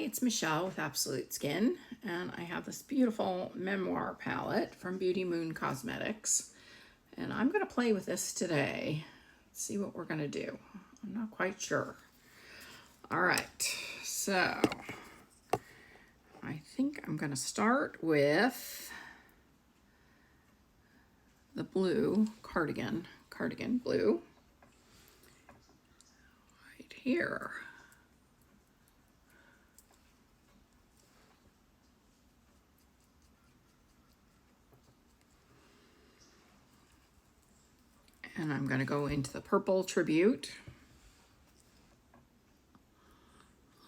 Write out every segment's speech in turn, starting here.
It's Michelle with Absolute Skin, and I have this beautiful Memoir palette from Beauty Moon Cosmetics, and I'm going to play with this today. Let's see what we're going to do. I'm not quite sure. All right, so I think I'm going to start with the blue cardigan blue right here. And I'm going to go into the purple tribute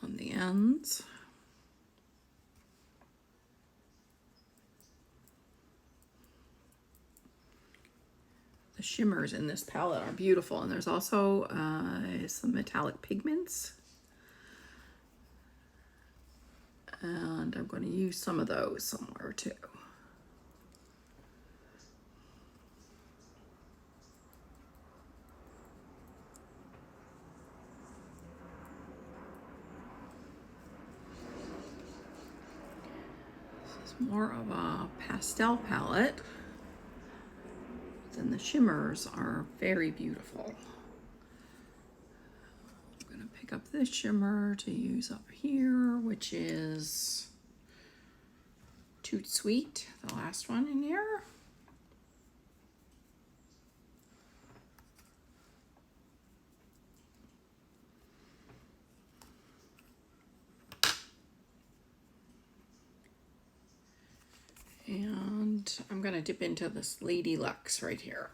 on the ends. The shimmers in this palette are beautiful, and there's also some metallic pigments. And I'm going to use some of those somewhere too. This is more of a pastel palette. Then the shimmers are very beautiful. I'm going to pick up this shimmer to use up here, which is Toot Sweet, the last one in here. And I'm going to dip into this Lady Luxe right here.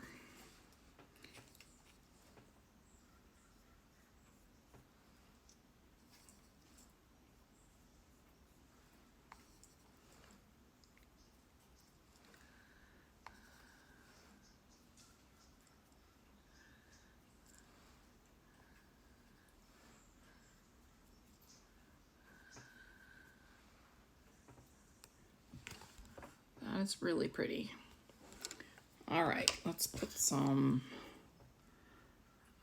That's really pretty. All right, let's put some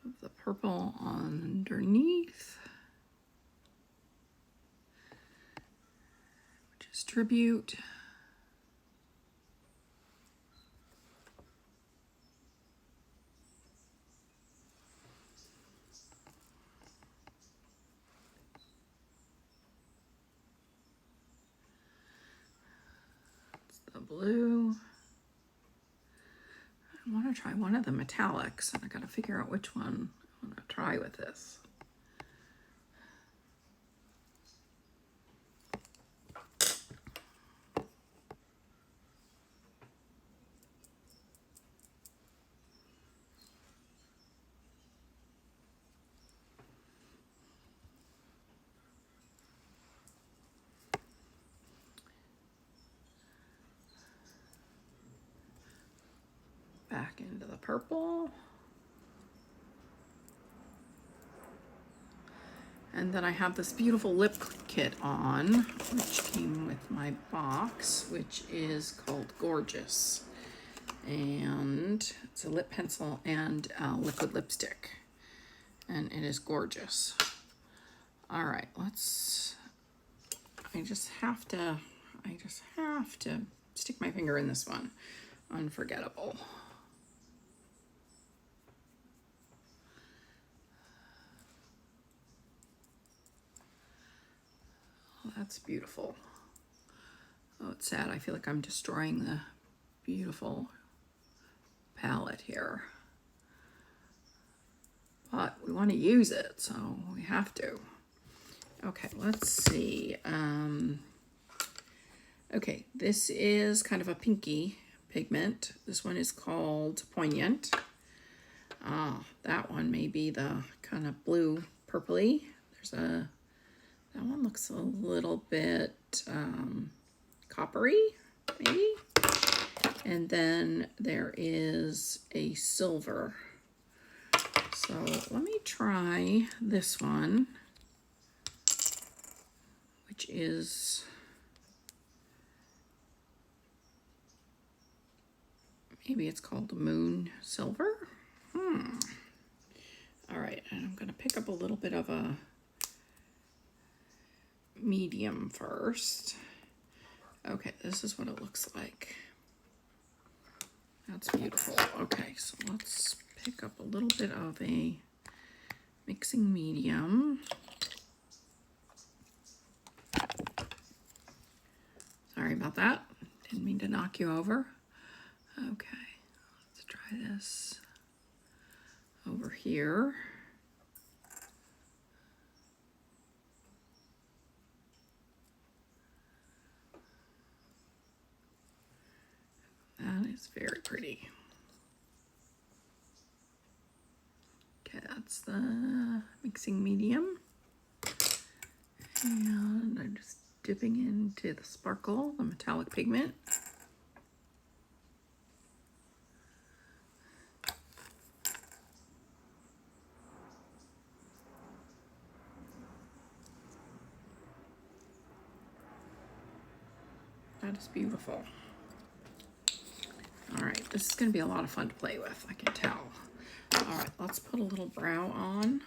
of the purple underneath, which is Tribute. That's the blue. I want to try one of the metallics, and I got to figure out which one I want to try with this. Back into the purple. And then I have this beautiful lip kit on, which came with my box, which is called Gorgeous. And it's a lip pencil and liquid lipstick. And it is gorgeous. All right, I just have to stick my finger in this one. Unforgettable. That's beautiful. Oh, it's sad. I feel like I'm destroying the beautiful palette here. But we want to use it, so we have to. Okay, let's see. Okay, this is kind of a pinky pigment. This one is called Poignant. That one may be the kind of blue purpley. That one looks a little bit coppery, maybe. And then there is a silver. So let me try this one, which is maybe it's called Moon Silver. All right, and I'm going to pick up a little bit of a medium first. Okay, this is what it looks like. That's beautiful. Okay, so let's pick up a little bit of a mixing medium. Sorry about that. Didn't mean to knock you over. Okay, let's try this over here. That is very pretty. Okay, that's the mixing medium. And I'm just dipping into the sparkle, the metallic pigment. That is beautiful. All right, this is going to be a lot of fun to play with, I can tell. All right, let's put a little brow on,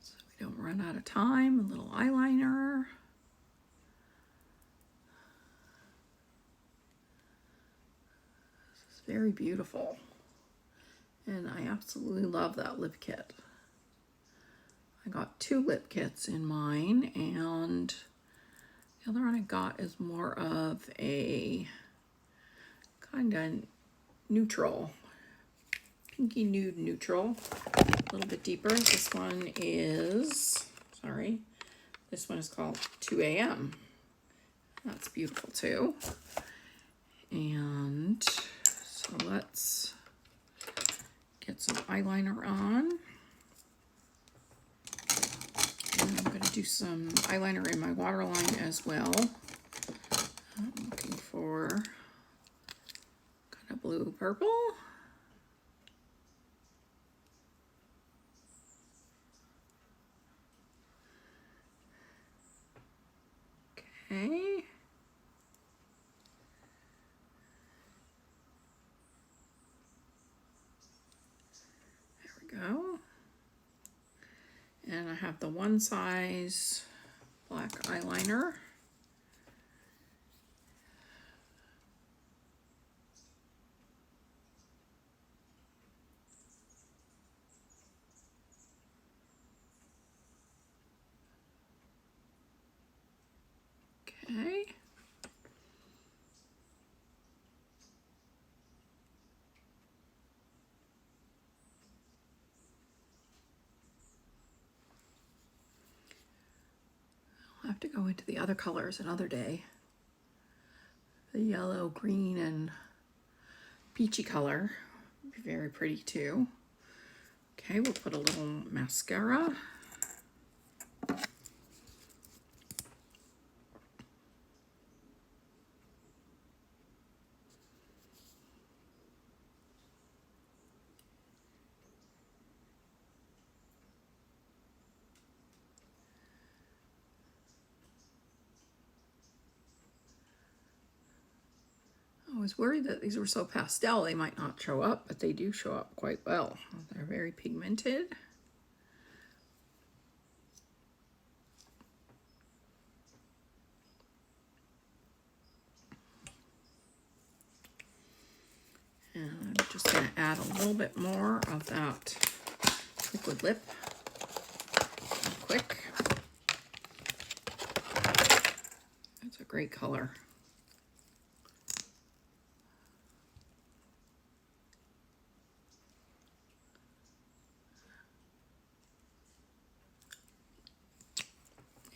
so we don't run out of time. A little eyeliner. This is very beautiful. And I absolutely love that lip kit. I got 2 lip kits in mine, and the other one I got is more of a kind of neutral, pinky nude neutral, a little bit deeper. This one is, this one is called 2 a.m. That's beautiful too. And so let's get some eyeliner on. And I'm going to do some eyeliner in my waterline as well. I'm looking for kind of blue purple. Okay. There we go. And I have the one size black eyeliner. Okay. I'll have to go into the other colors another day. The yellow, green, and peachy color would be very pretty too. Okay, we'll put a little mascara. I was worried that these were so pastel they might not show up, but they do show up quite well. They're very pigmented. And I'm just going to add a little bit more of that liquid lip quick. That's a great color.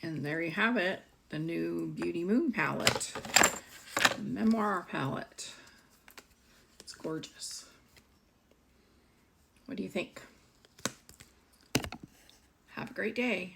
And there you have it, the new Beauty Moon palette, the Memoir palette. It's gorgeous. What do you think? Have a great day.